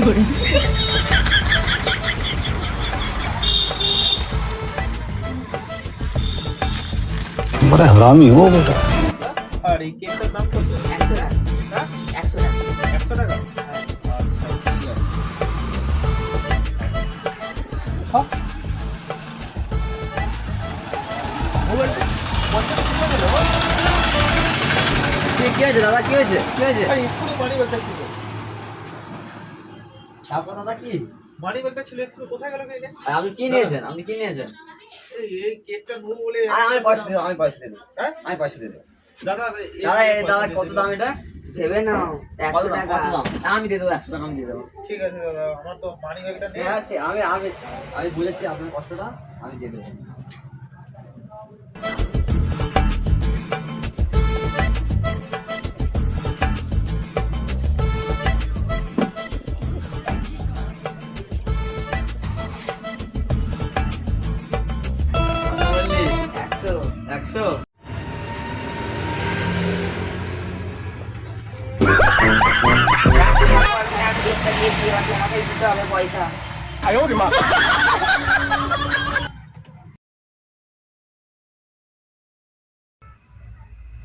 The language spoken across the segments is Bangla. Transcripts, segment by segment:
बड़ा हरामी हो बेटा। আর এই কেকটার দাম কত? 100 টাকা। হ্যাঁ 100 টাকা। 100 টাকা। হ্যাঁ। আচ্ছা ঠিক আছে। হ্যাঁ মোবাইলটা পয়সাটা কোথায় গেল? কি হয়েছে দাদা, কি হয়েছে, কি হয়েছে? আরে এক্ষুনি মানি ব্যাগটা ছিল। তারপর দাদা কি? মানি ব্যাগটা ছিল এক্ষুনি কোথায় গেল কে? আপনি কি নিয়েছেন, আপনি কি নিয়েছেন? এই কেকটা নেবো বলে আমি পয়সা দিয়ে দেবো, আমি পয়সা দিয়ে দেবো, হ্যাঁ আমি পয়সা দিয়ে দেবো। দাদা দাদা কত দাম এটা? ভেবে নাও কত 100 দাম, টাকা। কত দাম? আমি দিয়ে দেবো, 100 টাকা আমি দিয়ে দেবো। ঠিক আছে দাদা আমার তো মানি ব্যাগটা নেই। হ্যাঁ ঠিক, আমি আমি আমি বুঝেছি আপনার কষ্টটা, আমি দিয়ে দেবো। বললি 100 100? একটা দিয়েছি, এবার তোমাকেই দিতে হবে পয়সা।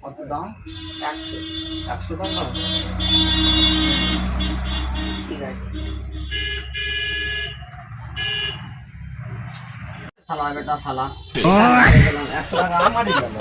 কত দাম? 100 100 টাকা? ঠিক আছে। শালা বেটা শালা, 100 টাকা আমারই গেল।